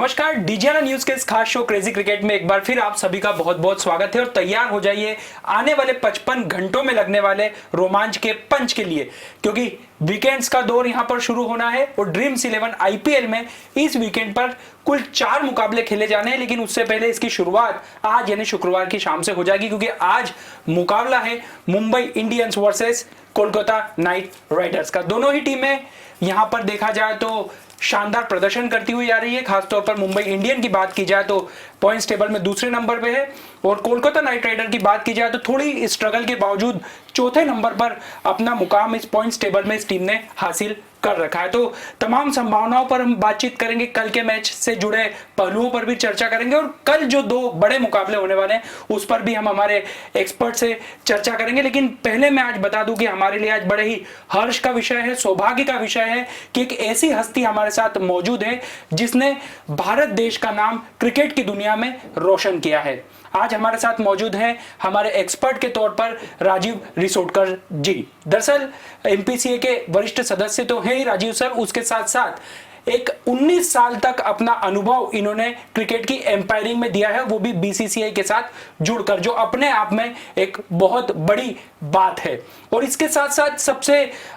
नमस्कार, DGR news के इस खास शो क्रेजी क्रिकेट में एक बार फिर आप सभी का बहुत बहुत स्वागत है और तैयार हो जाइए आने वाले 55 घंटों में लगने वाले रोमांच के पंच के लिए, क्योंकि वीकेंड्स का दौर यहां पर शुरू होना है और ड्रीम्स 11 आईपीएल में इस वीकेंड पर कुल 4 मुकाबले खेले जाने हैं। लेकिन उससे पहले इसकी शुरुआत आज यानी शुक्रवार की शाम से हो जाएगी, क्योंकि आज मुकाबला है Mumbai Indians versus Kolkata night Riders का। दोनों ही टीमें यहां पर देखा जाए तो शानदार प्रदर्शन करती हुई आ रही है। खासतौर पर मुंबई इंडियन की बात की जाए तो पॉइंट्स टेबल में दूसरे नंबर पे है और कोलकाता नाइट राइडर की बात की जाए तो थोड़ी स्ट्रगल के बावजूद चौथे नंबर पर अपना मुकाम इस पॉइंट्स टेबल में इस टीम ने हासिल कर रखा है। तो तमाम संभावनाओं पर हम बातचीत करेंगे, कल के मैच से जुड़े पहलुओं पर भी चर्चा करेंगे और कल जो 2 बड़े मुकाबले होने वाले हैं उस पर भी हम हमारे एक्सपर्ट से चर्चा करेंगे। लेकिन पहले मैं आज बता दूं कि हमारे लिए आज बड़े ही हर्ष का विषय है, सौभाग्य का विषय है कि एक ऐसी हस्ती हमारे साथ मौजूद है जिसने भारत देश का नाम क्रिकेट की दुनिया में रोशन किया है। आज हमारे साथ मौजूद हैं हमारे एक्सपर्ट के तौर पर राजीव रिसोडकर जी। दरअसल एमपीसीए के वरिष्ठ सदस्य तो हैं ही राजीव सर, उसके साथ साथ एक 19 साल तक अपना अनुभव इन्होंने क्रिकेट की एम्पायरिंग में दिया है, वो भी बीसीसीआई के साथ जुड़कर, जो अपने आप में एक बहुत बड़ी बात है। और इसके साथ साथ सबसे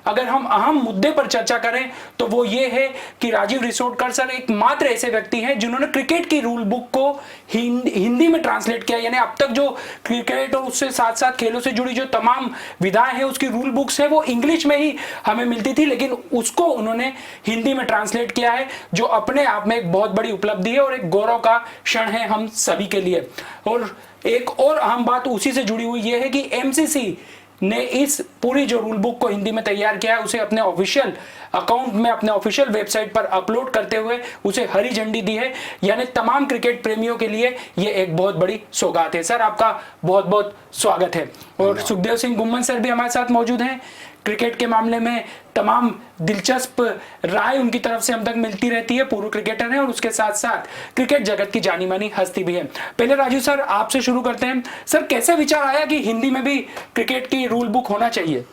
अगर हम अहम मुद्दे पर चर्चा करें तो वो ये है कि राजीव रिसोडकर सर एकमात्र ऐसे व्यक्ति हैं जिन्होंने क्रिकेट की रूल बुक को हिंदी में ट्रांसलेट किया। यानी अब तक जो क्रिकेट और उससे साथ साथ खेलों से जुड़ी जो तमाम विधाएं हैं उसकी रूल बुक्स है वो इंग्लिश में ही हमें मिलती थी, लेकिन उसको उन्होंने हिंदी में ट्रांसलेट किया है, जो अपने आप में एक बहुत बड़ी उपलब्धि है और एक गौरव का क्षण है हम सभी के लिए। और एक और अहम बात उसी से जुड़ी हुई यह है कि एमसीसी ने इस पूरी जो रूल बुक को हिंदी में तैयार किया है उसे अपने ऑफिशियल अकाउंट में, अपने ऑफिशियल वेबसाइट पर अपलोड करते हुए उसे हरी झंडी दी है। यानी तमाम क्रिकेट प्रेमियों के लिए यह एक बहुत बड़ी सौगात है। सर, आपका बहुत बहुत स्वागत है। और सुखदेव सिंह गुम्मन सर भी हमारे साथ मौजूद हैं। क्रिकेट के मामले में तमाम दिलचस्प राय उनकी तरफ से हम तक मिलती रहती है, पूर्व क्रिकेटर हैं और उसके साथ साथ क्रिकेट जगत की जानी मानी हस्ती भी है। पहले राजू सर आपसे शुरू करते हैं। सर, कैसे विचार आया कि हिंदी में भी क्रिकेट की रूल बुक होना चाहिए?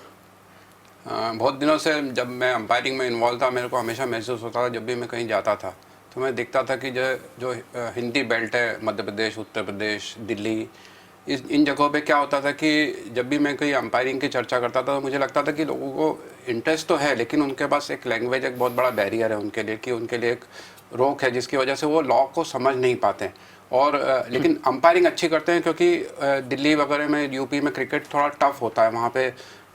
बहुत दिनों से जब मैं अंपायरिंग में इन्वॉल्व था, मेरे को हमेशा महसूस होता था जब भी मैं कहीं जाता था तो मैं देखता था कि जो हिंदी बेल्ट है, मध्य प्रदेश, उत्तर प्रदेश, दिल्ली, इन जगहों पे क्या होता था कि जब भी मैं कहीं अंपायरिंग की चर्चा करता था तो मुझे लगता था कि लोगों को इंटरेस्ट तो है लेकिन उनके पास एक लैंग्वेज, एक बहुत बड़ा बैरियर है उनके लिए, कि उनके लिए एक रोक है जिसकी वजह से वो लॉ को समझ नहीं पाते हैं। और लेकिन अंपायरिंग अच्छी करते हैं क्योंकि दिल्ली वगैरह में, यूपी में क्रिकेट थोड़ा टफ होता है, वहाँ पे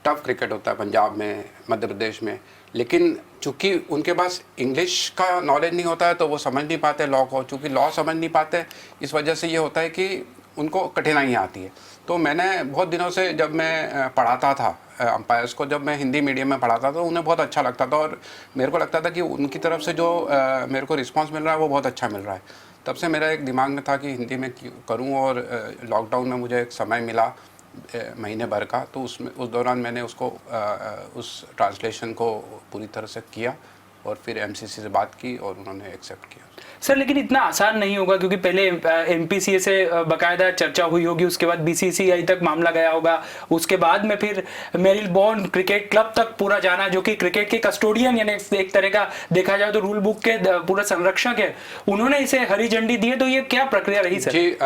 टफ क्रिकेट होता है, पंजाब में, मध्य प्रदेश में। लेकिन चूँकि उनके पास इंग्लिश का नॉलेज नहीं होता है तो वो समझ नहीं पाते लॉ को। चूँकि लॉ समझ नहीं पाते, इस वजह से ये होता है कि उनको कठिनाइयाँ आती है। तो मैंने बहुत दिनों से जब मैं पढ़ाता था अंपायर्स को, जब मैं हिंदी मीडियम में पढ़ाता था तो उन्हें बहुत अच्छा लगता था और मेरे को लगता था कि उनकी तरफ से जो मेरे को रिस्पांस मिल रहा है वो बहुत अच्छा मिल रहा है। तब से मेरा एक दिमाग में था कि हिंदी में करूँ और लॉकडाउन में मुझे एक समय मिला महीने भर का, तो उसमें उस दौरान मैंने उसको उस ट्रांसलेशन को पूरी तरह से किया और फिर एमसीसी से बात की और उन्होंने एक्सेप्ट किया। सर, लेकिन इतना आसान नहीं होगा क्योंकि पहले एमपीसीए से बाकायदा चर्चा हुई होगी, उसके बाद बीसीसीआई तक मामला गया होगा, उसके बाद में फिर मेरिलबोर्न क्रिकेट क्लब तक पूरा जाना, जो कि क्रिकेट के कस्टोडियन यानी एक तरह का देखा जाए तो रूल बुक के पूरा संरक्षक है, उन्होंने इसे हरी झंडी दी है। तो ये क्या प्रक्रिया रही सर? जी,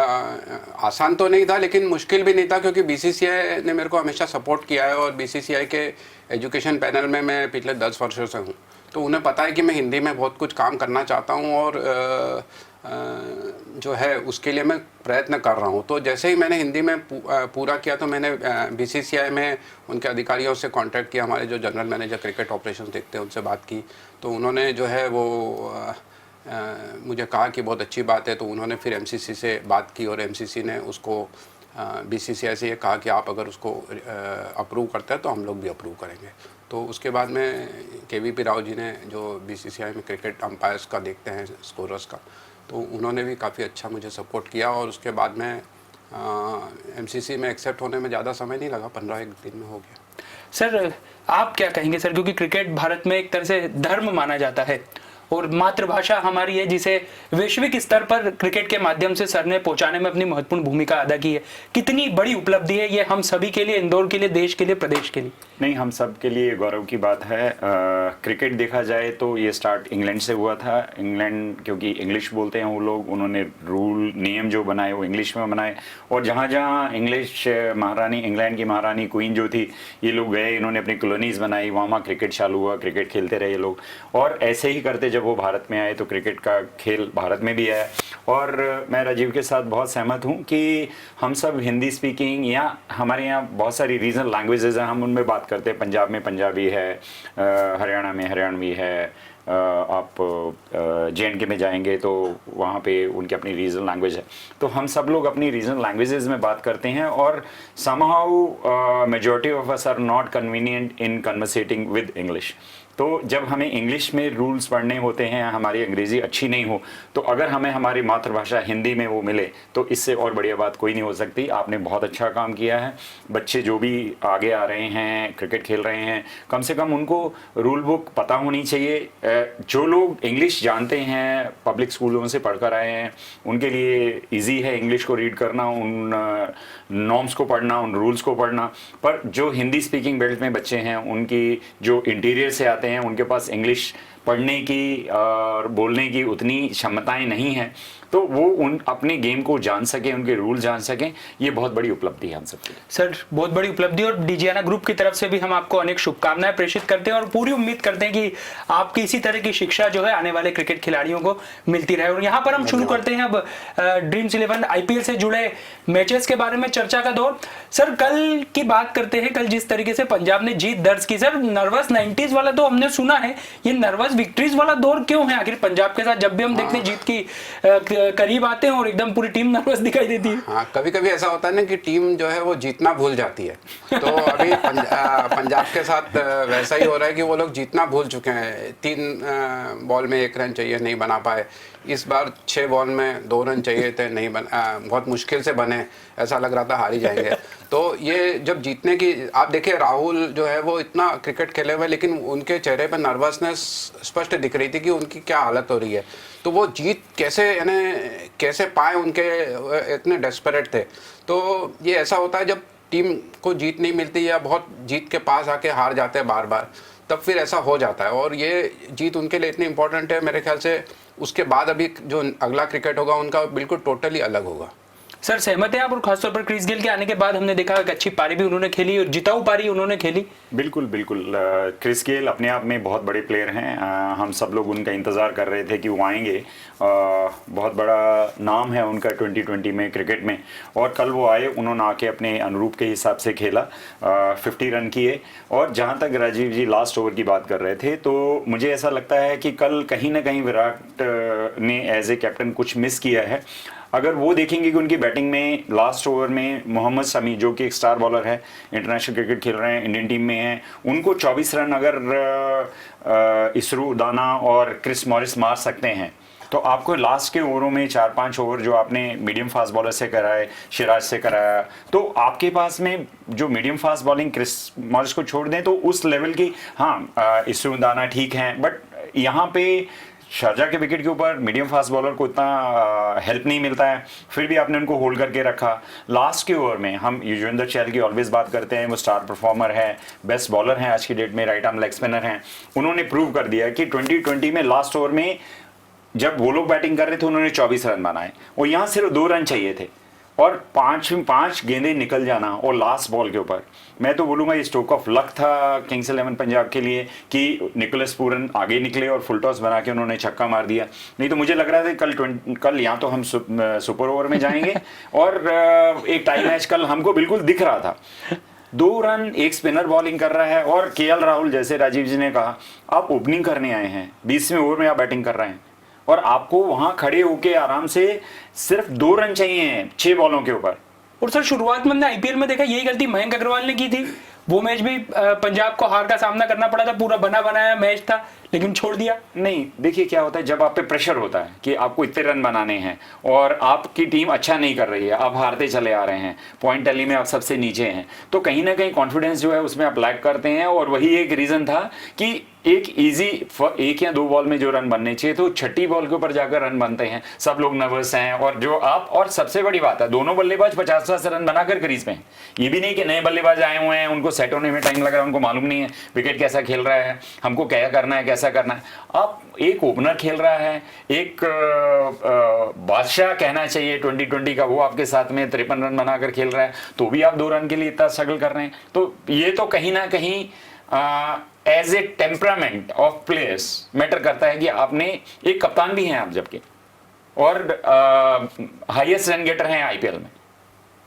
आसान तो नहीं था लेकिन मुश्किल भी नहीं था क्योंकि बीसीसीआई ने मेरे को हमेशा सपोर्ट किया है और बीसीसीआई के एजुकेशन पैनल में मैं पिछले 10 वर्षों से हूँ, तो उन्हें पता है कि मैं हिंदी में बहुत कुछ काम करना चाहता हूँ और जो है उसके लिए मैं प्रयत्न कर रहा हूँ। तो जैसे ही मैंने हिंदी में पूरा किया तो मैंने बीसीसीआई में उनके अधिकारियों से कांटेक्ट किया, हमारे जो जनरल मैनेजर क्रिकेट ऑपरेशंस देखते हैं उनसे बात की, तो उन्होंने जो है वो मुझे कहा कि बहुत अच्छी बात है। तो उन्होंने फिर एमसीसी से बात की और एमसीसी ने उसको बीसीसीआई से ये कहा कि आप अगर उसको अप्रूव करते हैं तो हम लोग भी अप्रूव करेंगे। तो उसके बाद में केवीपी राव जी ने, जो बीसीसीआई में क्रिकेट अंपायर्स का देखते हैं, स्कोरर्स का, तो उन्होंने भी काफ़ी अच्छा मुझे सपोर्ट किया और उसके बाद में एमसीसी में एक्सेप्ट होने में ज़्यादा समय नहीं लगा, 15 दिन में हो गया। सर, आप क्या कहेंगे सर, क्योंकि क्रिकेट भारत में एक तरह से धर्म माना जाता है और मातृभाषा हमारी है जिसे वैश्विक स्तर पर क्रिकेट के माध्यम से सर ने पहुंचाने में अपनी महत्वपूर्ण भूमिका अदा की है। कितनी बड़ी उपलब्धि है ये हम सभी के लिए, इंदौर के लिए, देश के लिए, प्रदेश के लिए। नहीं, हम सब के लिए गौरव की बात है। क्रिकेट देखा जाए तो ये स्टार्ट इंग्लैंड से हुआ था। इंग्लैंड क्योंकि इंग्लिश बोलते हैं वो लोग, उन्होंने रूल नियम जो बनाए वो इंग्लिश में बनाए, और जहाँ जहाँ इंग्लिश महारानी, इंग्लैंड की महारानी क्वीन जो थी, ये लोग गए, इन्होंने अपनी कॉलोनीज बनाई, वहाँ क्रिकेट चालू हुआ, क्रिकेट खेलते रहे ये लोग। और ऐसे ही करते जब वो भारत में आए तो क्रिकेट का खेल भारत में भी आया। और मैं राजीव के साथ बहुत सहमत हूँ कि हम सब हिंदी स्पीकिंग, या हमारे यहाँ बहुत सारी रीजनल लैंग्वेजेज हैं, हम उनमें बात करते हैं। पंजाब में पंजाबी है, हरियाणा में हरियाणवी है, आप JNK में जाएंगे तो वहाँ पे उनकी अपनी रीजनल लैंग्वेज है। तो हम सब लोग अपनी रीजनल लैंग्वेजेस में बात करते हैं, और somehow majority of us are not convenient in conversating with English. तो जब हमें इंग्लिश में रूल्स पढ़ने होते हैं, हमारी अंग्रेज़ी अच्छी नहीं हो, तो अगर हमें हमारी मातृभाषा हिंदी में वो मिले तो इससे और बढ़िया बात कोई नहीं हो सकती। आपने बहुत अच्छा काम किया है। बच्चे जो भी आगे आ रहे हैं, क्रिकेट खेल रहे हैं, कम से कम उनको रूल बुक पता होनी चाहिए। जो लोग इंग्लिश जानते हैं, पब्लिक स्कूलों से पढ़कर आए हैं, उनके लिए ईजी है इंग्लिश को रीड करना, उन नॉर्म्स को पढ़ना, उन रूल्स को पढ़ना। पर जो हिंदी स्पीकिंग बेल्ट में बच्चे हैं, उनकी जो इंटीरियर से आते हैं, उनके पास इंग्लिश पढ़ने की और बोलने की उतनी क्षमताएं नहीं हैं, तो वो उन अपने गेम को जान सकें, उनके रूल जान सकें, ये बहुत बड़ी उपलब्धि है हम सबके लिए। सर बहुत बड़ी उपलब्धि, और डीजियाना ग्रुप की तरफ से भी हम आपको अनेक शुभकामनाएं प्रेषित करते हैं और पूरी उम्मीद करते हैं कि आपकी इसी तरह की शिक्षा जो है आने वाले क्रिकेट खिलाड़ियों को मिलती रहे। और यहाँ पर हम शुरू करते हैं अब ड्रीम्स 11 IPL से जुड़े मैचेस के बारे में चर्चा का दौर। सर कल की बात करते हैं, कल जिस तरीके से पंजाब ने जीत दर्ज की, सर नर्वस 90s वाला तो हमने सुना है, ये नर्वस विक्ट्रीज वाला दौर क्यों है आखिर पंजाब के साथ? जब भी हम देखते हैं जीत की करीब आते हैं और एकदम पूरी टीम नर्वस दिखाई देती है। हाँ, कभी कभी ऐसा होता है ना कि टीम जो है वो जीतना भूल जाती है। तो अभी पंजाब के साथ वैसा ही हो रहा है कि वो लोग जीतना भूल चुके हैं। 3 बॉल में 1 रन चाहिए, नहीं बना पाए। इस बार 6 बॉल में 2 रन चाहिए थे, नहीं बहुत मुश्किल से बने, ऐसा लग रहा था हार ही जाएंगे। तो ये जब जीतने की, आप देखिए राहुल जो है वो इतना क्रिकेट खेले हुए, लेकिन उनके चेहरे पर नर्वसनेस स्पष्ट दिख रही थी कि उनकी क्या हालत हो रही है। तो वो जीत कैसे पाए, उनके इतने डेस्परेट थे। तो ये ऐसा होता है जब टीम को जीत नहीं मिलती या बहुत जीत के पास आके हार जाते हैं बार बार, तब फिर ऐसा हो जाता है। और ये जीत उनके लिए इतनी इंपॉर्टेंट है, मेरे ख्याल से उसके बाद अभी जो अगला क्रिकेट होगा उनका बिल्कुल टोटली अलग होगा। सर सहमत है आप? और खासतौर पर क्रिस गेल के आने के बाद हमने देखा कि अच्छी पारी भी उन्होंने खेली और जिताऊ पारी उन्होंने खेली। बिल्कुल बिल्कुल। क्रिस गेल अपने आप में बहुत बड़े प्लेयर हैं। हम सब लोग उनका इंतज़ार कर रहे थे कि वो आएंगे। बहुत बड़ा नाम है उनका 2020 में क्रिकेट में, और कल वो आए, उन्होंने आके अपने अनुरूप के हिसाब से खेला, 50 रन किए। और जहाँ तक राजीव जी लास्ट ओवर की बात कर रहे थे, तो मुझे ऐसा लगता है कि कल कहीं ना कहीं विराट ने एज ए कैप्टन कुछ मिस किया है। अगर वो देखेंगे कि उनकी बैटिंग में लास्ट ओवर में मोहम्मद शमी, जो कि एक स्टार बॉलर है, इंटरनेशनल क्रिकेट खेल रहे हैं, इंडियन टीम में हैं, उनको 24 रन अगर इसरू उदाना और क्रिस मॉरिस मार सकते हैं, तो आपको लास्ट के ओवरों में 4-5 ओवर जो आपने मीडियम फास्ट बॉलर से कराए, सिराज से कराया, तो आपके पास में जो medium fast bowling Chris Morris को छोड़ दें तो उस लेवल की, हाँ इसरू उदाना ठीक हैं, बट यहाँ पे शारजा के विकेट के ऊपर मीडियम फास्ट बॉलर को इतना हेल्प नहीं मिलता है, फिर भी आपने उनको होल्ड करके रखा। लास्ट के ओवर में हम युजवेंद्र चहल की ऑलवेज बात करते हैं, वो स्टार परफॉर्मर है, बेस्ट बॉलर हैं आज की डेट में, राइट आर्म लेग स्पिनर हैं। उन्होंने प्रूव कर दिया कि 2020 में लास्ट ओवर में जब वो लोग बैटिंग कर रहे थे उन्होंने 24 रन बनाए, और यहाँ सिर्फ 2 रन चाहिए थे और 5 गेंदें निकल जाना, और लास्ट बॉल के ऊपर। मैं तो बोलूँगा ये स्ट्रोक ऑफ लक था किंग्स 11 पंजाब के लिए कि निकोलस पूरन आगे निकले और फुल टॉस बना के उन्होंने छक्का मार दिया। नहीं तो मुझे लग रहा था कल या तो हम सुपर ओवर में जाएंगे और एक टाई मैच कल हमको बिल्कुल दिख रहा था। 2 रन, एक स्पिनर बॉलिंग कर रहा है, और KL राहुल, जैसे राजीव जी ने कहा, आप ओपनिंग करने आए हैं, 20वें ओवर में आप बैटिंग कर रहे हैं, और आपको वहां खड़े होके आराम से सिर्फ 2 रन चाहिए 6 बॉलों के ऊपर। और सर शुरुआत में हमने IPL में देखा यही गलती मयंक अग्रवाल ने की थी, वो मैच भी पंजाब को हार का सामना करना पड़ा था, पूरा बना बनाया मैच था, लेकिन छोड़ दिया। नहीं, देखिए क्या होता है जब आप पे प्रेशर होता है कि आपको इतने रन बनाने हैं और आपकी टीम अच्छा नहीं कर रही है, आप हारते चले आ रहे हैं, पॉइंट टैली में आप सबसे नीचे हैं, तो कहीं ना कहीं कॉन्फिडेंस जो है उसमें आप लैक करते हैं। और वही एक रीज़न था कि एक इजी 1 या 2 बॉल में जो रन बनने चाहिए तो छठी बॉल के ऊपर जाकर रन बनते हैं, सब लोग नर्वस हैं। और जो आप, और सबसे बड़ी बात है दोनों बल्लेबाज 50 रन बनाकर क्रीज पे हैं। ये भी नहीं कि नए बल्लेबाज आए हुए हैं, उनको सेट होने में टाइम लग रहा है, उनको मालूम नहीं है विकेट कैसा खेल रहा है, हमको क्या करना है, कैसा करना है। अब एक ओपनर खेल रहा है, एक बादशाह कहना चाहिए 2020 का, वो आपके साथ में 53 रन बनाकर खेल रहा है, तो भी आप 2 रन के लिए इतना स्ट्रगल कर रहे हैं। तो ये तो कहीं ना कहीं as a temperament of players matter करता है कि आपने एक कप्तान भी हैं आप जबकि, और हाईएस्ट रन गेटर हैं आईपीएल में,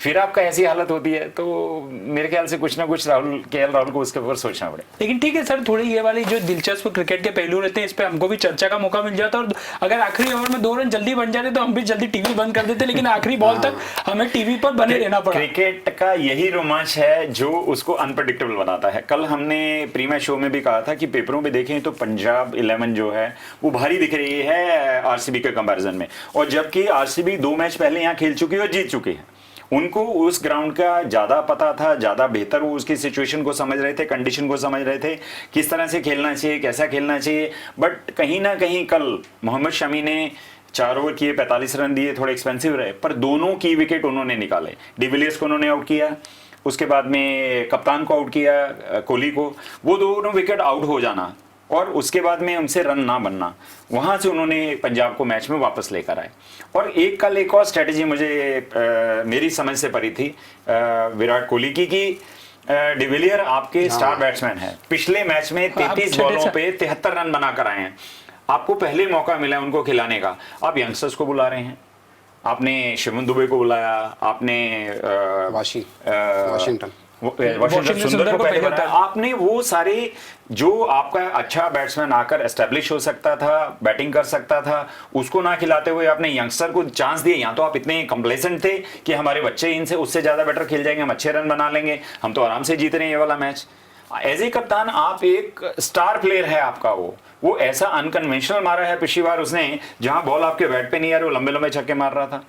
फिर आपका ऐसी हालत होती है। तो मेरे ख्याल से कुछ ना कुछ केएल राहुल को उसके ऊपर सोचना पड़े। लेकिन ठीक है सर, थोड़ी ये वाली जो दिलचस्प क्रिकेट के पहलू रहते हैं इस पे हमको भी चर्चा का मौका मिल जाता, और अगर आखिरी ओवर में 2 रन जल्दी बन जाते तो हम भी जल्दी टीवी बंद कर देते, लेकिन आखिरी बॉल तक हमें टीवी पर बने रहना पड़ा। क्रिकेट का यही रोमांच है जो उसको अनप्रेडिक्टेबल बनाता है। कल हमने प्री मैच शो में भी कहा था कि पेपरों में देखें तो पंजाब 11 जो है वो भारी दिख रही है आरसीबी के कंपैरिजन में, और जबकि आरसीबी 2 मैच पहले यहाँ खेल चुकी है और जीत चुकी है। उनको उस ग्राउंड का ज़्यादा पता था, ज़्यादा बेहतर वो उसकी सिचुएशन को समझ रहे थे, कंडीशन को समझ रहे थे, किस तरह से खेलना चाहिए, कैसा खेलना चाहिए। बट कहीं ना कहीं कल मोहम्मद शमी ने 4 ओवर किए, 45 रन दिए, थोड़े एक्सपेंसिव रहे, पर दोनों की विकेट उन्होंने निकाले। डिविलियर्स को उन्होंने आउट किया, उसके बाद में कप्तान को आउट किया, कोहली को, वो दोनों विकेट आउट हो जाना और उसके बाद में उनसे रन ना बनना, वहां से उन्होंने पंजाब को मैच में वापस लेकर आए। और कल एक और स्ट्रेटेजी मुझे मेरी समझ से पड़ी थी विराट कोहली की कि डिविलियर आपके स्टार बैट्समैन है, पिछले मैच में 33 बॉलों पे 73 रन बनाकर आए हैं, आपको पहले मौका मिला उनको खिलाने का, आप यंगस्टर्स को बुला रहे हैं, आपने शिवम दुबे को बुलाया, आपने वाशिंगटन सुंदर को पहले बताया, आपने वो सारे जो आपका अच्छा बैट्समैन आकर एस्टेब्लिश हो सकता था, बैटिंग कर सकता था, उसको ना खिलाते हुए आपने यंगस्टर को चांस दिए। यहाँ तो आप इतने कंप्लेसेंट थे कि हमारे बच्चे इनसे उससे ज्यादा बेटर खेल जाएंगे, हम अच्छे रन बना लेंगे, हम तो आराम से जीत रहे हैं ये वाला मैच। एज ए कप्तान आप एक स्टार प्लेयर है आपका, वो ऐसा अनकन्वेंशनल मारा है पिछली बार उसने, जहां बॉल आपके बैट पे नहीं आ रही, वो लंबे लंबे छक्के मार रहा था,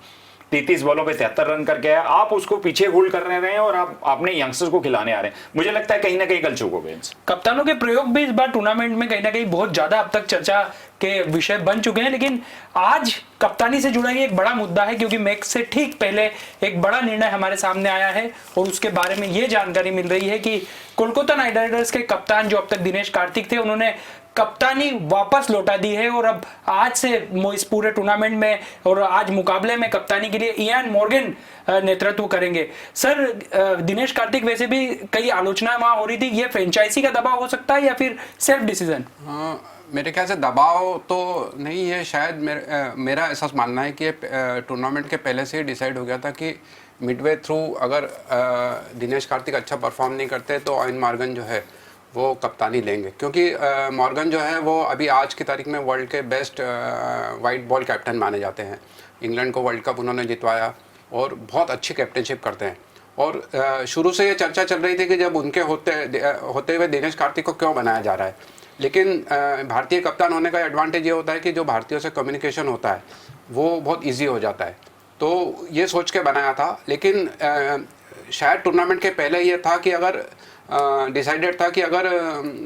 33 बॉलों पे 73 रन करके आया, आप उसको पीछे होल्ड कर रहे हैं और आपने यंगस्टर्स को खिलाने आ रहे हैं। मुझे लगता है कहीं ना कहीं कल चूक हो गए। कप्तानों के प्रयोग भी इस बार टूर्नामेंट में कहीं ना कहीं बहुत ज्यादा अब तक चर्चा के विषय बन चुके हैं, लेकिन आज कप्तानी से जुड़ा ये एक बड़ा मुद्दा है, क्योंकि मैच से ठीक पहले एक बड़ा निर्णय हमारे सामने आया है और उसके बारे में ये जानकारी मिल रही है कि कोलकाता नाइट राइडर्स के कप्तान जो अब तक दिनेश कार्तिक थे, उन्होंने कप्तानी वापस लौटा दी है और अब आज से इस पूरे टूर्नामेंट में और आज मुकाबले में कप्तानी के लिए इयान मॉर्गन नेतृत्व करेंगे। सर, दिनेश कार्तिक वैसे भी कई आलोचनाएं वहां हो रही थी, ये फ्रेंचाइजी का दबाव हो सकता है या फिर सेल्फ डिसीजन? मेरे ख्याल से दबाव तो नहीं है, शायद मेरा ऐसा मानना है कि टूर्नामेंट के पहले से ही डिसाइड हो गया था कि मिडवे थ्रू अगर दिनेश कार्तिक अच्छा परफॉर्म नहीं करते तो इयान मॉर्गन जो है वो कप्तानी लेंगे, क्योंकि मॉर्गन जो है वो अभी आज की तारीख में वर्ल्ड के बेस्ट वाइट बॉल कैप्टन माने जाते हैं। इंग्लैंड को वर्ल्ड कप उन्होंने जितवाया और बहुत अच्छी कैप्टनशिप करते हैं। और शुरू से ये चर्चा चल रही थी कि जब उनके होते हुए दिनेश कार्तिक को क्यों बनाया जा रहा है, लेकिन भारतीय कप्तान होने का एडवांटेज ये होता है कि जो भारतीयों से कम्युनिकेशन होता है वो बहुत ईजी हो जाता है, तो ये सोच के बनाया था। लेकिन शायद टूर्नामेंट के पहले ये था कि अगर डिसाइडेड था कि अगर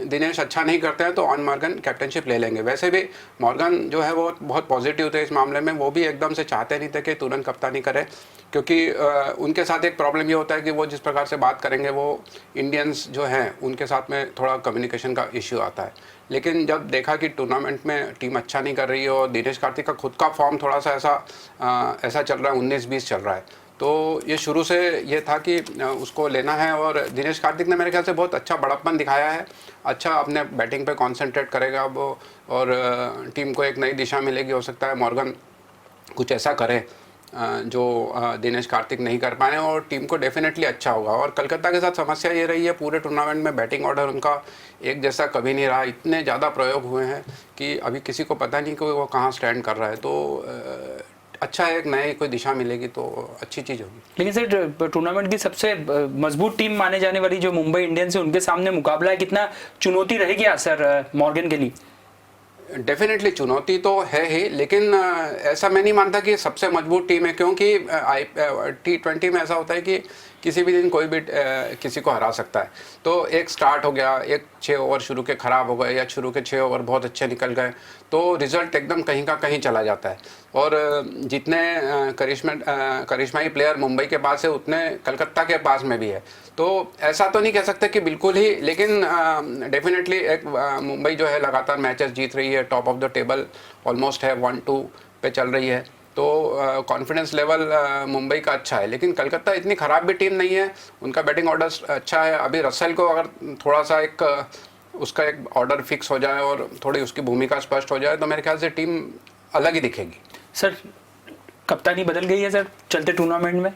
दिनेश अच्छा नहीं करते हैं तो इयान मॉर्गन कैप्टनशिप ले लेंगे। वैसे भी मॉर्गन जो है वो बहुत पॉजिटिव थे इस मामले में, वो भी एकदम से चाहते नहीं थे कि तुरंत कप्तानी करें, क्योंकि उनके साथ एक प्रॉब्लम ये होता है कि वो जिस प्रकार से बात करेंगे वो इंडियंस जो हैं उनके साथ में थोड़ा कम्युनिकेशन का इश्यू आता है। लेकिन जब देखा कि टूर्नामेंट में टीम अच्छा नहीं कर रही है और दिनेश कार्तिक का खुद का फॉर्म थोड़ा सा ऐसा चल रहा है, 19-20 चल रहा है, तो ये शुरू से ये था कि उसको लेना है। और दिनेश कार्तिक ने मेरे ख्याल से बहुत अच्छा बड़प्पन दिखाया है, अच्छा अपने बैटिंग पे कंसंट्रेट करेगा अब और टीम को एक नई दिशा मिलेगी। हो सकता है मॉर्गन कुछ ऐसा करे जो दिनेश कार्तिक नहीं कर पाए और टीम को डेफिनेटली अच्छा होगा। और कलकत्ता के साथ समस्या ये रही है पूरे टूर्नामेंट में, बैटिंग ऑर्डर उनका एक जैसा कभी नहीं रहा, इतने ज़्यादा प्रयोग हुए हैं कि अभी किसी को पता नहीं कि वो कहाँ स्टैंड कर रहा है। तो अच्छा है, एक नई कोई दिशा मिलेगी तो अच्छी चीज़ होगी। लेकिन सर, टूर्नामेंट की सबसे मजबूत टीम माने जाने वाली जो मुंबई इंडियंस है उनके सामने मुकाबला है, कितना चुनौती रहेगी सर मॉर्गन के लिए? डेफिनेटली चुनौती तो है ही, लेकिन ऐसा मैं नहीं मानता कि सबसे मजबूत टीम है, क्योंकि T20 में ऐसा होता है कि किसी भी दिन कोई भी किसी को हरा सकता है। तो एक स्टार्ट हो गया, एक 6 ओवर शुरू के ख़राब हो गए या शुरू के 6 ओवर बहुत अच्छे निकल गए, तो रिज़ल्ट एकदम कहीं का कहीं चला जाता है। और जितने करिश्माई प्लेयर मुंबई के पास है उतने कलकत्ता के पास में भी है। तो ऐसा तो नहीं कह सकते कि बिल्कुल ही, लेकिन डेफिनेटली एक मुंबई जो है लगातार मैचेस जीत रही है, top of the table almost है, 1-2 पे चल रही है। तो कॉन्फिडेंस लेवल मुंबई का अच्छा है, लेकिन कलकत्ता इतनी ख़राब भी टीम नहीं है, उनका बैटिंग ऑर्डर अच्छा है। अभी रसेल को अगर थोड़ा सा उसका एक ऑर्डर फिक्स हो जाए और थोड़ी उसकी भूमिका स्पष्ट हो जाए तो मेरे ख्याल से टीम अलग ही दिखेगी। सर कप्तानी बदल गई है सर चलते टूर्नामेंट में,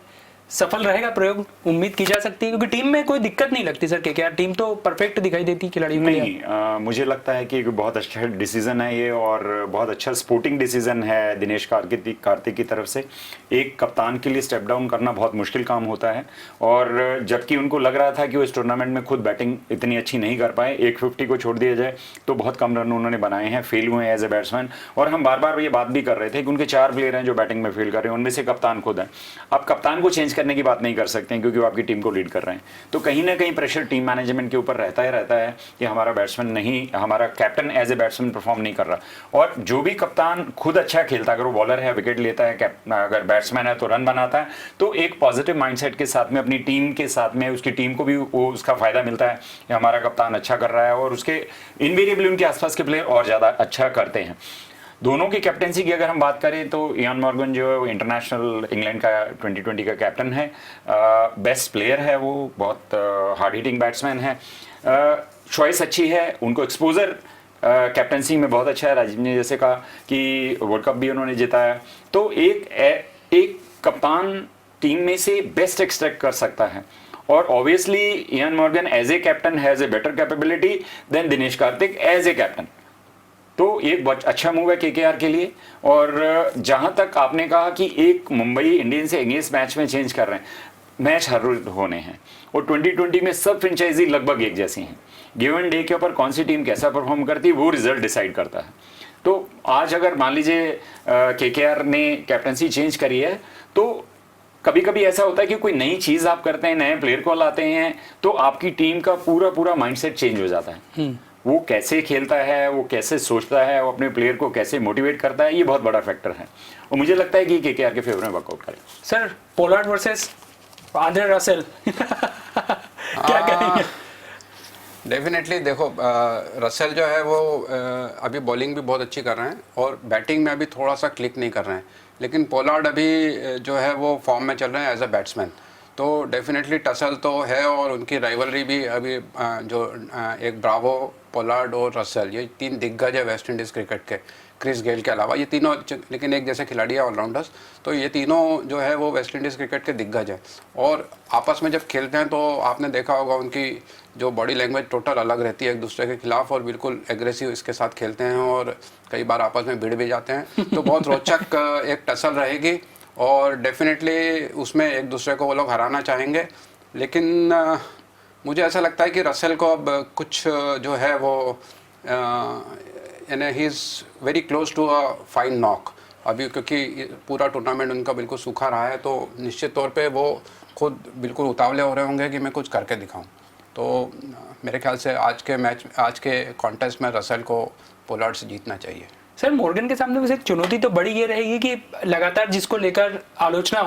सफल रहेगा प्रयोग, उम्मीद की जा सकती है? क्योंकि टीम में कोई दिक्कत नहीं लगती सर, केकेआर टीम तो परफेक्ट दिखाई देती खिलाड़ियों के लिए। नहीं, मुझे लगता है कि बहुत अच्छा डिसीजन है ये, और बहुत अच्छा स्पोर्टिंग डिसीजन है दिनेश कार्तिक की तरफ से। एक कप्तान के लिए स्टेप डाउन करना बहुत मुश्किल काम होता है, और जबकि उनको लग रहा था कि वो इस टूर्नामेंट में खुद बैटिंग इतनी अच्छी नहीं कर पाए, 150 को छोड़ दिया जाए तो बहुत कम रन उन्होंने बनाए हैं, फेल हुए हैं एज ए बैट्समैन। और हम बार बार ये बात भी कर रहे थे कि उनके 4 प्लेयर हैं जो बैटिंग में फेल कर रहे हैं, उनमें से कप्तान खुद है। अब कप्तान को चेंज करने की बात नहीं कर सकते हैं क्योंकि वो आपकी टीम को लीड कर रहे हैं, तो कहीं ना कहीं प्रेशर टीम मैनेजमेंट के ऊपर रहता है कि हमारा बैट्समैन नहीं, हमारा captain as a batsman perform नहीं कर रहा। और जो भी कप्तान खुद अच्छा खेलता है, अगर वो बॉलर है विकेट लेता है, अगर बैट्समैन है तो रन बनाता है, तो एक पॉजिटिव माइंडसेट के साथ में अपनी टीम के साथ में उसकी टीम को भी वो उसका फायदा मिलता है कि हमारा कप्तान अच्छा कर रहा है, और उसके इनवेरिएबली उनके आसपास के प्लेयर और ज़्यादा अच्छा करते हैं। दोनों की कैप्टनसी की अगर हम बात करें तो इयान मॉर्गन जो है वो इंटरनेशनल इंग्लैंड का 2020 का कैप्टन है, बेस्ट प्लेयर है, वो बहुत हार्ड हिटिंग बैट्समैन है, चॉइस अच्छी है, उनको एक्सपोजर कैप्टनसी में बहुत अच्छा है। राजीव ने जैसे कहा कि वर्ल्ड कप भी उन्होंने जिताया, तो एक कप्तान टीम में से बेस्ट एक्सट्रैक्ट कर सकता है, और obviously Ian Morgan as a captain has a better capability than Dinesh Karthik as a captain. तो एक बहुत अच्छा मूव है केकेआर के लिए। और जहां तक आपने कहा कि एक मुंबई इंडियंस से अगेंस्ट मैच में चेंज कर रहे हैं, मैच हर रोज होने हैं, और 2020 में सब फ्रेंचाइजी लगभग एक जैसी हैं। गिवन डे के ऊपर कौन सी टीम कैसा परफॉर्म करती है वो रिजल्ट डिसाइड करता है। तो आज अगर मान लीजिए केकेआर ने कैप्टनसी चेंज करी है, तो कभी कभी ऐसा होता है कि कोई नई चीज़ आप करते हैं, नए प्लेयर को लाते हैं, तो आपकी टीम का पूरा माइंडसेट चेंज हो जाता है। वो कैसे खेलता है, वो कैसे सोचता है, वो अपने प्लेयर को कैसे मोटिवेट करता है, ये बहुत बड़ा फैक्टर है, और मुझे लगता है कि केकेआर के फेवर में वर्कआउट करे। Sir Pollard versus Andre Russell क्या कहेंगे? डेफिनेटली देखो, रसेल जो है वो अभी बॉलिंग भी बहुत अच्छी कर रहे हैं और बैटिंग में अभी थोड़ा सा क्लिक नहीं कर रहे हैं, लेकिन पोलार्ड अभी जो है वो फॉर्म में चल रहे हैं एज अ बैट्समैन। तो डेफिनेटली टसल तो है, और उनकी राइवलरी भी अभी जो एक ब्रावो, पोलार्ड और रसेल, ये 3 दिग्गज है वेस्ट इंडीज़ क्रिकेट के, क्रिस गेल के अलावा ये तीनों, लेकिन एक जैसे खिलाड़ी है ऑलराउंडर्स, तो ये तीनों जो है वो वेस्ट इंडीज़ क्रिकेट के दिग्गज हैं। और आपस में जब खेलते हैं तो आपने देखा होगा उनकी जो बॉडी लैंग्वेज टोटल अलग रहती है एक दूसरे के खिलाफ, और बिल्कुल एग्रेसिव इसके साथ खेलते हैं, और कई बार आपस में भिड़ भी जाते हैं। तो बहुत रोचक एक टसल रहेगी, और डेफिनेटली उसमें एक दूसरे को वो लोग हराना चाहेंगे। लेकिन मुझे ऐसा लगता है कि रसेल को अब कुछ जो है वो यानी he is very close to a fine knock अभी, क्योंकि पूरा टूर्नामेंट उनका बिल्कुल सूखा रहा है, तो निश्चित तौर पे वो खुद बिल्कुल उतावले हो रहे होंगे कि मैं कुछ करके दिखाऊं। तो मेरे ख्याल से आज के कॉन्टेस्ट में रसेल को पोलार्ड से जीतना चाहिए। सर मॉर्गन के सामने वैसे चुनौती तो बड़ी ये रहेगी कि लगातार जिसको लेकर आलोचना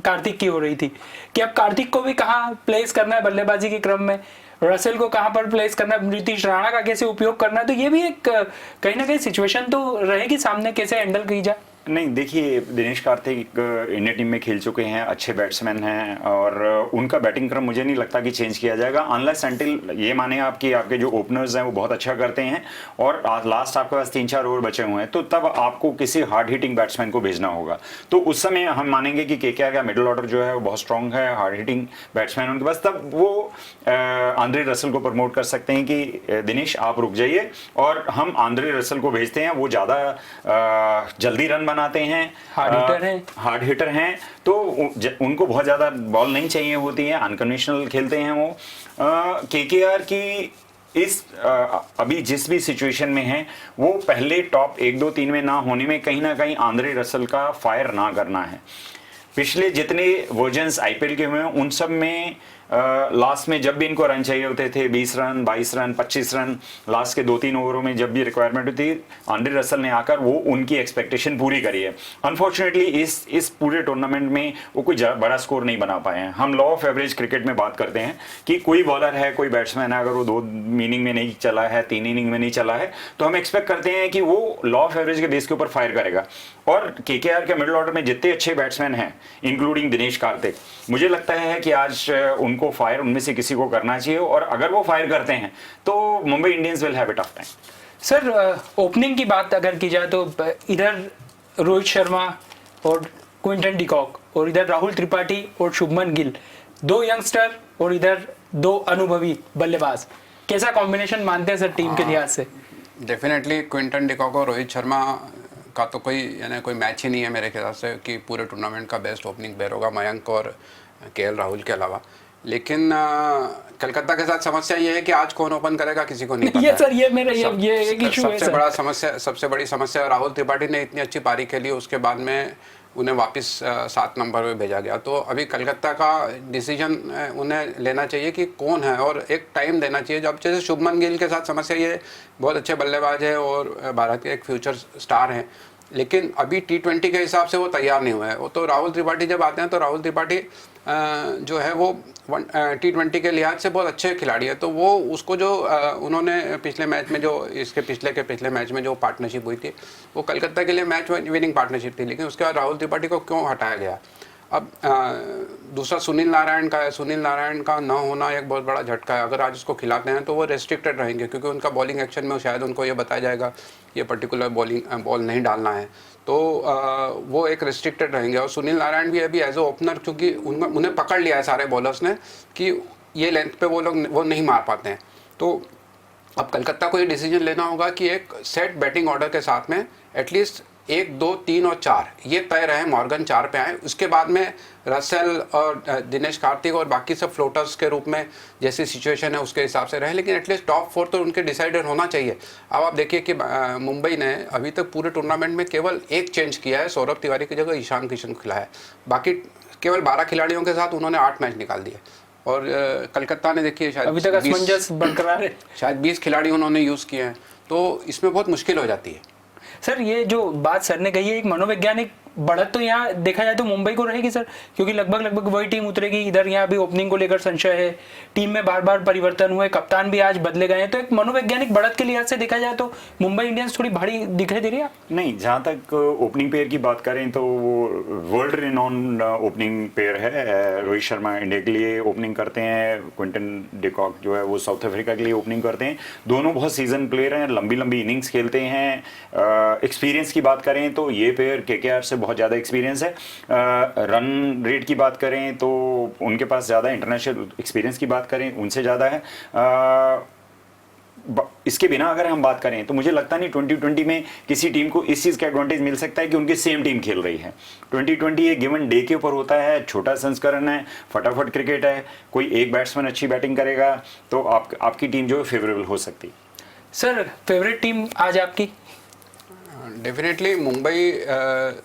कार्तिक की हो रही थी कि अब कार्तिक को भी कहाँ प्लेस करना है बल्लेबाजी के क्रम में, रसेल को कहाँ पर प्लेस करना है, नीतीश राणा का कैसे उपयोग करना है, तो ये भी एक कहीं ना कहीं सिचुएशन तो रहेगी सामने, कैसे हैंडल की जाए। नहीं, देखिए दिनेश कार्तिक इंडिया टीम में खेल चुके हैं, अच्छे बैट्समैन हैं, और उनका बैटिंग क्रम मुझे नहीं लगता कि चेंज किया जाएगा अनलेस अनटिल ये माने आप कि आपके जो ओपनर्स हैं वो बहुत अच्छा करते हैं और लास्ट आपके पास 3-4 ओवर बचे हुए हैं, तो तब आपको किसी हार्ड हिटिंग बैट्समैन को भेजना होगा। तो उस समय हम मानेंगे कि केकेआर का मिडिल ऑर्डर जो है वो बहुत स्ट्रॉन्ग है, हार्ड हिटिंग बैट्समैन उनके पास, तब वो आंद्रे रसेल को प्रमोट कर सकते हैं कि दिनेश आप रुक जाइए और हम आंद्रे रसेल को भेजते हैं, वो ज़्यादा जल्दी रन बनाते हैं, हार्ड हिटर हैं, तो उनको बहुत ज़्यादा बॉल नहीं चाहिए होती है, अनकंडीशनल खेलते हैं वो। केकेआर की अभी जिस भी सिचुएशन में है वो पहले टॉप 1 2 3 में ना होने में कहीं ना कहीं आंद्रे रसल का फायर ना करना है। पिछले जितने वर्जन्स आईपीएल के हुए हैं उन सब में लास्ट में जब भी इनको रन चाहिए होते थे 20 रन 22 रन 25 रन लास्ट के 2-3 ओवरों में जब भी रिक्वायरमेंट होती आंद्रे रसल ने आकर वो उनकी एक्सपेक्टेशन पूरी करी है। अनफॉर्चुनेटली इस पूरे टूर्नामेंट में वो कोई बड़ा स्कोर नहीं बना पाए हैं। हम लॉ ऑफ एवरेज क्रिकेट में बात करते हैं कि कोई बॉलर है कोई बैट्समैन है, अगर वो 2 इनिंग में नहीं चला है 3 इनिंग में नहीं चला है तो हम एक्सपेक्ट करते हैं कि वो लॉ ऑफ एवरेज के बेस के ऊपर फायर करेगा। और केकेआर के मिडिल ऑर्डर में जितने अच्छे बैट्समैन हैं इंक्लूडिंग दिनेश कार्तिक, मुझे लगता है कि आज उनको फायर उनमें से किसी को करना चाहिए और अगर वो फायर करते हैं तो Mumbai Indians will have a tough time. Sir opening की बात अगर की जाए तो इधर रोहित शर्मा और क्विंटन डिकॉक और इधर राहुल त्रिपाठी और शुभमन गिल, 2 यंगस्टर और इधर 2 अनुभवी बल्लेबाज, कैसा कॉम्बिनेशन मानते हैं सर टीम के लिहाज से? डेफिनेटली क्विंटन डिकॉक और रोहित शर्मा का तो कोई मैच ही नहीं है मेरे ख्याल से कि पूरे टूर्नामेंट का बेस्ट ओपनिंग पेयर होगा मयंक और केएल राहुल के अलावा। लेकिन कलकत्ता के साथ समस्या ये है कि आज कौन ओपन करेगा किसी को नहीं पता ये सर ये मेरा ये एक इशू है सर। सबसे बड़ी समस्या राहुल त्रिपाठी ने इतनी अच्छी पारी खेली उसके बाद में उन्हें वापस 7 नंबर पे भेजा गया। तो अभी कलकत्ता का डिसीजन उन्हें लेना चाहिए कि कौन है और एक टाइम देना चाहिए। जब जैसे शुभमन गिल के साथ समस्या ये बहुत अच्छे बल्लेबाज है और भारत के एक फ्यूचर स्टार हैं, लेकिन अभी T20 के हिसाब से वो तैयार नहीं हुए हैं। वो तो राहुल त्रिपाठी जब आते हैं तो राहुल त्रिपाठी जो है वो T20 के लिहाज से बहुत अच्छे खिलाड़ी है। तो वो उसको जो उन्होंने पिछले मैच में जो इसके पिछले मैच में जो पार्टनरशिप हुई थी वो कलकत्ता के लिए मैच विनिंग पार्टनरशिप थी, लेकिन उसके बाद राहुल त्रिपाठी को क्यों हटाया गया? अब दूसरा सुनील नारायण का है। सुनील नारायण का न होना एक बहुत बड़ा झटका है। अगर आज उसको खिलाते हैं तो वो रेस्ट्रिक्टेड रहेंगे क्योंकि उनका बॉलिंग एक्शन में शायद उनको ये बताया जाएगा ये पर्टिकुलर बॉल नहीं डालना है, तो वो एक रेस्ट्रिक्टेड रहेंगे। और सुनील नारायण भी अभी एज ए ओपनर क्योंकि उन्हें पकड़ लिया है सारे बॉलर्स ने कि ये लेंथ पे वो नहीं मार पाते हैं। तो अब कलकत्ता को ये डिसीजन लेना होगा कि एक सेट बैटिंग ऑर्डर के साथ में एटलीस्ट 1 2 3 और 4 ये तय रहे, मॉर्गन 4 पे आए, उसके बाद में रसेल और दिनेश कार्तिक और बाकी सब फ्लोटर्स के रूप में जैसी सिचुएशन है उसके हिसाब से रहे, लेकिन एटलीस्ट टॉप 4 तो उनके डिसाइडेड होना चाहिए। अब आप देखिए कि मुंबई ने अभी तक पूरे टूर्नामेंट में केवल एक चेंज किया है, सौरभ तिवारी की जगह ईशान किशन को खिलाया। बाकी केवल 12 खिलाड़ियों के साथ उन्होंने 8 मैच निकाल दिए। और कलकत्ता ने देखिए शायद अभी तक असमंजस बरकरार है, शायद 20 खिलाड़ी उन्होंने यूज़ किए हैं, तो इसमें बहुत मुश्किल हो जाती है। सर ये जो बात सर ने कही है एक मनोवैज्ञानिक बढ़त तो यहाँ देखा जाए तो मुंबई को रहेगी सर, क्योंकि लगभग वही टीम उतरेगी। इधर यहाँ भी ओपनिंग को लेकर संशय है, टीम में बार बार परिवर्तन हुए, कप्तान भी आज बदले गए हैं, तो एक मनोवैज्ञानिक बढ़त के लिहाज से देखा जाए तो मुंबई इंडियंस थोड़ी भारी दिखाई दे रही है। नहीं, जहाँ तक ओपनिंग पेयर की बात करें तो वो वर्ल्ड रिनॉन ओपनिंग पेयर है। रोहित शर्मा इंडिया के लिए ओपनिंग करते हैं, क्विंटन डिकॉक जो है वो साउथ अफ्रीका के लिए ओपनिंग करते हैं। दोनों बहुत सीजन प्लेयर हैं, लंबी इनिंग्स खेलते हैं। एक्सपीरियंस की बात करें तो ये पेयर केकेआर से बहुत ज़्यादा एक्सपीरियंस है। रन रेट की बात करें तो उनके पास ज़्यादा, इंटरनेशनल एक्सपीरियंस की बात करें उनसे ज़्यादा है। इसके बिना अगर हम बात करें तो मुझे लगता नहीं 2020 में किसी टीम को इस चीज़ का एडवांटेज मिल सकता है कि उनकी सेम टीम खेल रही है। 2020 एक गिवन डे के ऊपर होता है, छोटा संस्करण है, फटाफट क्रिकेट है। कोई एक बैट्समैन अच्छी बैटिंग करेगा तो आपकी टीम जो है फेवरेबल हो सकती। सर फेवरेट टीम आज आपकी? डेफिनेटली मुंबई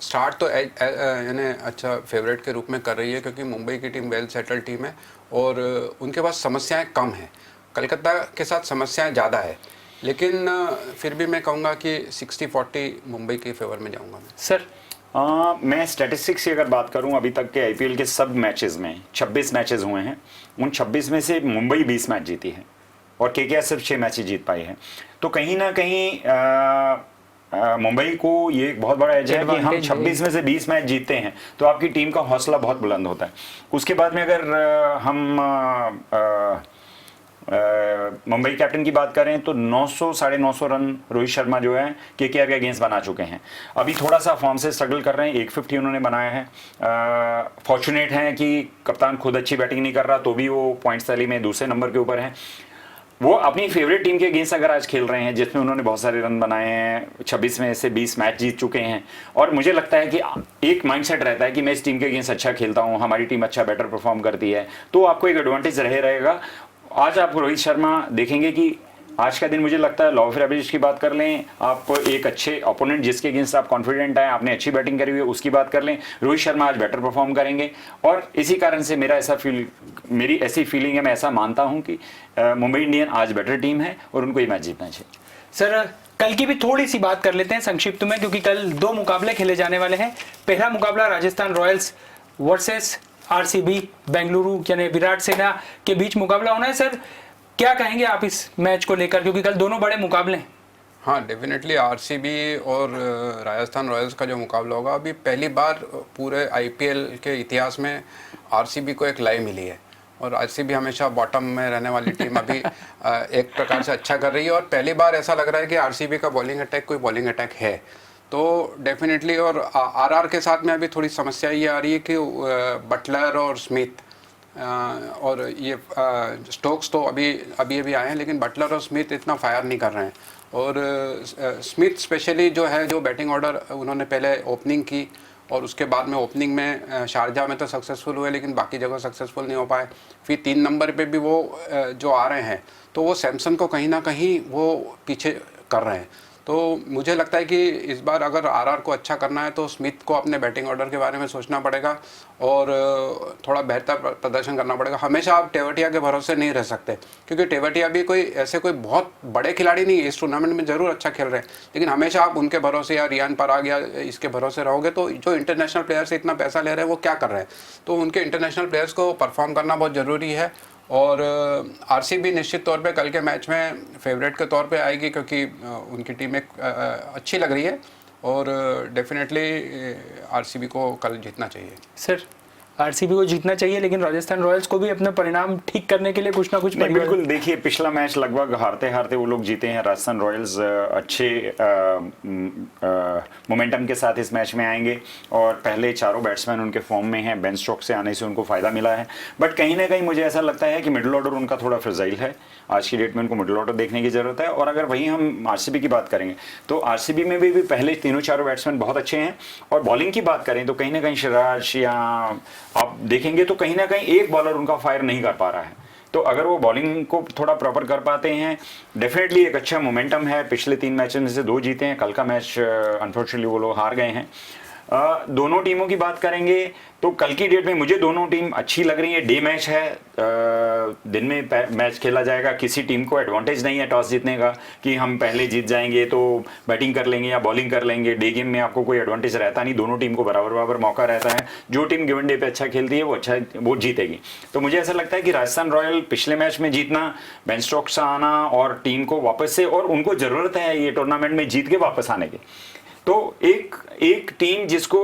स्टार्ट तो यानी अच्छा फेवरेट के रूप में कर रही है क्योंकि मुंबई की टीम वेल सेटल्ड टीम है और उनके पास समस्याएं कम हैं। कलकत्ता के साथ समस्याएं ज़्यादा है, लेकिन फिर भी मैं कहूँगा कि 60-40 मुंबई के फेवर में जाऊँगा मैं। सर मैं स्टैटिस्टिक्स की अगर बात करूं, अभी तक के आईपीएल के सब मैचेस में 26 मैचेस हुए हैं, उन 26 में से मुंबई 20 मैच जीती है और केकेआर सिर्फ 6 मैच ही जीत पाई है। तो कहीं ना कहीं मुंबई को ये एक बहुत बड़ा एज है कि हम 26 में से 20 मैच जीतते हैं तो आपकी टीम का हौसला बहुत बुलंद होता है। उसके बाद में अगर हम मुंबई कैप्टन की बात करें तो 900-950 रन रोहित शर्मा जो है केकेआर के अगेंस्ट बना चुके हैं। अभी थोड़ा सा फॉर्म से स्ट्रगल कर रहे हैं, 150 उन्होंने बनाया है। फॉर्चुनेट हैं कि कप्तान खुद अच्छी बैटिंग नहीं कर रहा तो भी वो पॉइंट्स टैली में दूसरे नंबर के ऊपर हैं। वो अपनी फेवरेट टीम के अगेंस्ट अगर आज खेल रहे हैं जिसमें उन्होंने बहुत सारे रन बनाए हैं, 26 में से 20 मैच जीत चुके हैं, और मुझे लगता है कि एक माइंडसेट रहता है कि मैं इस टीम के अगेंस्ट अच्छा खेलता हूँ, हमारी टीम अच्छा बेटर परफॉर्म करती है, तो आपको एक एडवांटेज रहेगा। आज आप रोहित शर्मा देखेंगे कि आज का दिन मुझे लगता है लॉ ऑफ एवरेज की बात कर लें, आप एक अच्छे ओपोनेंट जिसके अगेंस्ट आप कॉन्फिडेंट हैं, आपने अच्छी बैटिंग करी हुई है उसकी बात कर लें, रोहित शर्मा आज बेटर परफॉर्म करेंगे। और इसी कारण से मेरी ऐसी फीलिंग है, मैं ऐसा मानता हूं कि मुंबई इंडियन आज बेटर टीम है और उनको ये मैच जीतना चाहिए। सर कल की भी थोड़ी सी बात कर लेते हैं संक्षिप्त में, क्योंकि कल 2 मुकाबले खेले जाने वाले हैं। पहला मुकाबला Rajasthan Royals versus RCB Bengaluru यानी विराट सेना के बीच मुकाबला होना है। सर क्या कहेंगे आप इस मैच को लेकर, क्योंकि कल दोनों बड़े मुकाबले हैं? हाँ, डेफिनेटली आरसीबी और राजस्थान रॉयल्स का जो मुकाबला होगा, अभी पहली बार पूरे आईपीएल के इतिहास में आरसीबी को एक लय मिली है। और आरसीबी हमेशा बॉटम में रहने वाली टीम अभी एक प्रकार से अच्छा कर रही है, और पहली बार ऐसा लग रहा है कि आरसीबी का बॉलिंग अटैक कोई बॉलिंग अटैक है। तो डेफिनेटली, और आरआर के साथ में अभी थोड़ी समस्या ये आ रही है कि बटलर और स्मिथ और ये स्टोक्स तो अभी आए हैं, लेकिन बटलर और स्मिथ इतना फायर नहीं कर रहे हैं। और स्मिथ स्पेशली जो है, जो बैटिंग ऑर्डर उन्होंने पहले ओपनिंग की और उसके बाद में ओपनिंग में शारजा में तो सक्सेसफुल हुए, लेकिन बाकी जगह सक्सेसफुल नहीं हो पाए। फिर 3 नंबर पे भी वो जो आ रहे हैं, तो वो सैमसन को कहीं ना कहीं वो पीछे कर रहे हैं। तो मुझे लगता है कि इस बार अगर आरआर को अच्छा करना है तो स्मिथ को अपने बैटिंग ऑर्डर के बारे में सोचना पड़ेगा और थोड़ा बेहतर प्रदर्शन करना पड़ेगा। हमेशा आप टेवटिया के भरोसे नहीं रह सकते, क्योंकि टेवटिया भी कोई बहुत बड़े खिलाड़ी नहीं है, इस टूर्नामेंट में ज़रूर अच्छा खेल रहे हैं, लेकिन हमेशा आप उनके भरोसे या रियान पराग या इसके भरोसे रहोगे तो जो इंटरनेशनल प्लेयर से इतना पैसा ले रहे हैं वो क्या कर रहे हैं। तो उनके इंटरनेशनल प्लेयर्स को परफॉर्म करना बहुत ज़रूरी है। और आरसीबी निश्चित तौर पे कल के मैच में फेवरेट के तौर पे आएगी, क्योंकि उनकी टीम एक अच्छी लग रही है और डेफिनेटली आरसीबी को कल जीतना चाहिए। सर आरसीबी को जीतना चाहिए, लेकिन राजस्थान रॉयल्स को भी अपने परिणाम ठीक करने के लिए कुछ ना कुछ नहीं, बिल्कुल। देखिए, पिछला मैच लगभग हारते हारते वो लोग जीते हैं। राजस्थान रॉयल्स अच्छे मोमेंटम के साथ इस मैच में आएंगे और पहले चारों बैट्समैन उनके फॉर्म में हैं, बेन स्टोक्स से आने से उनको फायदा मिला है। बट कहीं ना कहीं मुझे ऐसा लगता है कि मिडिल ऑर्डर उनका थोड़ा फ्रेजाइल है। आज की डेट में उनको मिडिल ऑर्डर देखने की जरूरत है। और अगर वहीं हम आरसीबी की बात करेंगे तो आरसीबी में भी पहले तीनों चारों बैट्समैन बहुत अच्छे हैं। और बॉलिंग की बात करें तो कहीं ना कहीं सिराज या आप देखेंगे तो कहीं ना कहीं एक बॉलर उनका फायर नहीं कर पा रहा है। तो अगर वो बॉलिंग को थोड़ा प्रॉपर कर पाते हैं, डेफिनेटली एक अच्छा मोमेंटम है। पिछले 3 मैचों में से 2 जीते हैं, कल का मैच अनफॉर्चुनेटली वो लोग हार गए हैं। दोनों टीमों की बात करेंगे तो कल की डेट में मुझे दोनों टीम अच्छी लग रही है। डे मैच है, दिन में मैच खेला जाएगा। किसी टीम को एडवांटेज नहीं है टॉस जीतने का कि हम पहले जीत जाएंगे तो बैटिंग कर लेंगे या बॉलिंग कर लेंगे। डे गेम में आपको कोई एडवांटेज रहता नहीं, दोनों टीम को बराबर बराबर मौका रहता है। जो टीम गिवन डे पे अच्छा खेलती है वो जीतेगी। तो मुझे ऐसा लगता है कि राजस्थान रॉयल पिछले मैच में जीतना, बेन स्टोक्स आना और टीम को वापस से, और उनको जरूरत है ये टूर्नामेंट में जीत के वापस आने की। तो एक टीम जिसको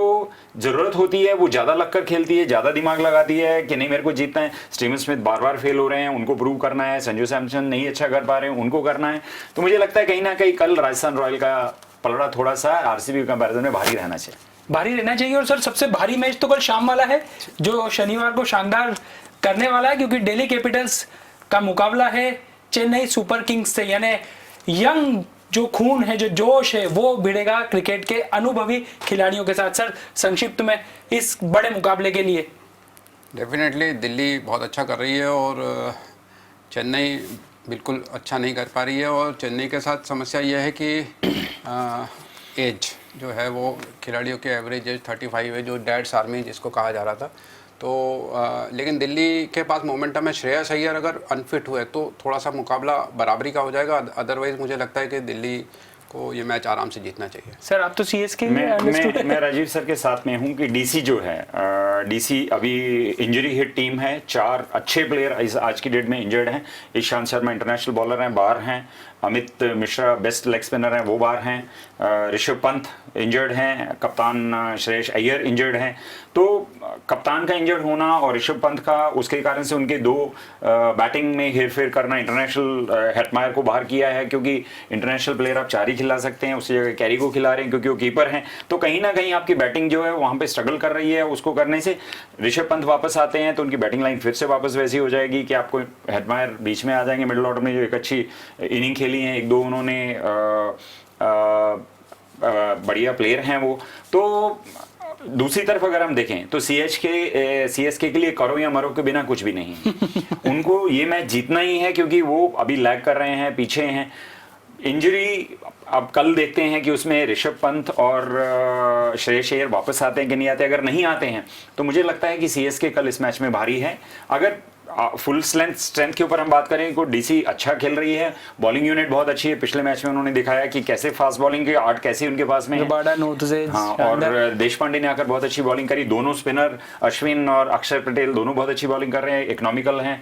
जरूरत होती है वो ज्यादा लगकर खेलती है, ज्यादा दिमाग लगाती है कि नहीं मेरे को जीतना है। स्टीवन स्मिथ बार बार फेल हो रहे हैं, उनको प्रूव करना है। संजू सैमसन नहीं अच्छा कर पा रहे हैं, उनको करना है। तो मुझे लगता है कहीं ना कहीं कल राजस्थान रॉयल का पलड़ा थोड़ा सा आरसीबी कंपैरिजन में भारी रहना चाहिए। भारी रहना चाहिए। और सर सबसे भारी मैच तो कल शाम वाला है, जो शनिवार को शानदार करने वाला है, क्योंकि दिल्ली कैपिटल्स का मुकाबला है चेन्नई सुपर किंग्स से। यानी यंग जो खून है, जो जोश है, वो भिड़ेगा क्रिकेट के अनुभवी खिलाड़ियों के साथ। सर संक्षिप्त में इस बड़े मुकाबले के लिए डेफिनेटली दिल्ली बहुत अच्छा कर रही है और चेन्नई बिल्कुल अच्छा नहीं कर पा रही है। और चेन्नई के साथ समस्या यह है कि एज जो है वो खिलाड़ियों के एवरेज एज 35 है, जो डैड्स आर्मी जिसको कहा जा रहा था। तो लेकिन दिल्ली के पास मोमेंटम है। श्रेयस अय्यर अगर अनफिट हुए तो थोड़ा सा मुकाबला बराबरी का हो जाएगा। अदरवाइज मुझे लगता है कि दिल्ली को ये मैच आराम से जीतना चाहिए। सर आप तो सीएसके मैं राजीव सर के साथ में हूं कि डीसी जो है, डीसी अभी इंजरी हिट टीम है। 4 अच्छे प्लेयर आज की डेट में इंजर्ड हैं। ईशांत शर्मा इंटरनेशनल बॉलर हैं, बाहर हैं। Amit Mishra best leg spinner हैं, वो बाहर हैं। ऋषभ पंत इंजर्ड हैं। कप्तान श्रेयस अय्यर इंजर्ड हैं। तो कप्तान का इंजर्ड होना और ऋषभ पंत का, उसके कारण से उनके 2 बैटिंग में हेरफेर करना इंटरनेशनल हेटमायर को बाहर किया है, क्योंकि इंटरनेशनल प्लेयर आप 4 ही खिला सकते हैं, उसी जगह कैरी को खिला रहे हैं क्योंकि वो कीपर हैं। तो कहीं ना कहीं आपकी बैटिंग जो है वहाँ पे स्ट्रगल कर रही है। उसको करने से ऋषभ पंत वापस आते हैं तो उनकी बैटिंग लाइन फिर से वापस वैसी हो जाएगी कि आपको हेटमायर बीच में आ जाएंगे। मिडिल ऑर्डर में जो एक अच्छी इनिंग खेली है, 1-2 उन्होंने बढ़िया प्लेयर हैं वो। तो दूसरी तरफ अगर हम देखें तो सीएसके के लिए करो या मरो के बिना कुछ भी नहीं है। उनको ये मैच जीतना ही है क्योंकि वो अभी लैग कर रहे हैं, पीछे हैं। इंजरी अब कल देखते हैं कि उसमें ऋषभ पंत और श्रेयस अय्यर वापस आते हैं कि नहीं आते। अगर नहीं आते हैं तो मुझे लगता है कि सीएसके कल इस मैच में भारी है। अगर फुल स्ट्रेंथ के ऊपर हम बात करें तो डीसी अच्छा खेल रही है, बॉलिंग यूनिट बहुत अच्छी है। पिछले मैच में उन्होंने दिखाया कि कैसे फास्ट बॉलिंग की आर्ट कैसे उनके पास में है। हाँ, और देशपांडे ने आकर बहुत अच्छी बॉलिंग करी। दोनों स्पिनर अश्विन और अक्षर पटेल दोनों बहुत अच्छी बॉलिंग कर रहे हैं, इकोनॉमिकल हैं,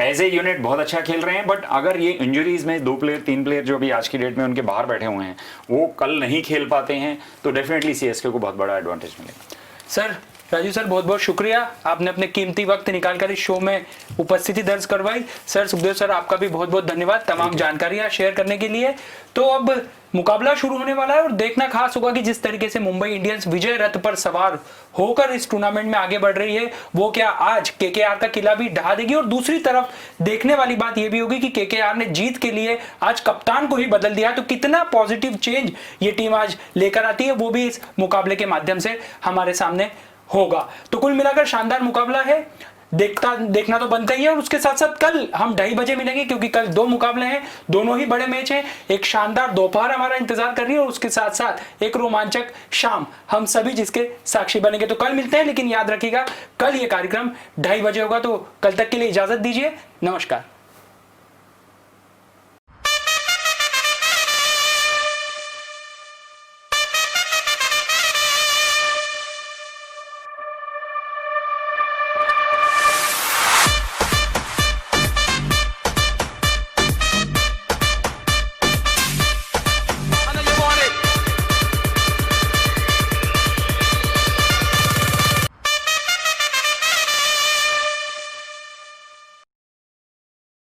एज ए यूनिट बहुत अच्छा खेल रहे हैं। बट अगर ये इंजरीज में 2 प्लेयर 3 प्लेयर जो अभी आज की डेट में उनके बाहर बैठे हुए हैं वो कल नहीं खेल पाते हैं तो डेफिनेटली सीएसके को बहुत बड़ा एडवांटेज मिलेगा। सर, राजू सर, बहुत बहुत शुक्रिया, आपने अपने कीमती वक्त निकालकर इस शो में उपस्थिति दर्ज करवाई। सर, सुखदेव सर, आपका भी बहुत बहुत धन्यवाद तमाम जानकारियां शेयर करने के लिए। तो अब मुकाबला शुरू होने वाला है और देखना खास होगा कि जिस तरीके से मुंबई इंडियंस विजय रथ पर सवार होकर इस टूर्नामेंट में आगे बढ़ रही है वो क्या आज केकेआर का किला भी ढहा देगी। और दूसरी तरफ देखने वाली बात यह भी होगी कि केकेआर ने जीत के लिए आज कप्तान को ही बदल दिया, तो कितना पॉजिटिव चेंज ये टीम आज लेकर आती है वो भी इस मुकाबले के माध्यम से हमारे सामने होगा। तो कुल मिलाकर शानदार मुकाबला है, देखना तो बनता ही है। और उसके साथ साथ कल हम 2:30 बजे मिलेंगे क्योंकि कल 2 मुकाबले हैं, दोनों ही बड़े मैच हैं। एक शानदार दोपहर हमारा इंतजार कर रही है और उसके साथ साथ एक रोमांचक शाम, हम सभी जिसके साक्षी बनेंगे। तो कल मिलते हैं, लेकिन याद रखिएगा कल ये कार्यक्रम 2:30 बजे होगा। तो कल तक के लिए इजाजत दीजिए, नमस्कार।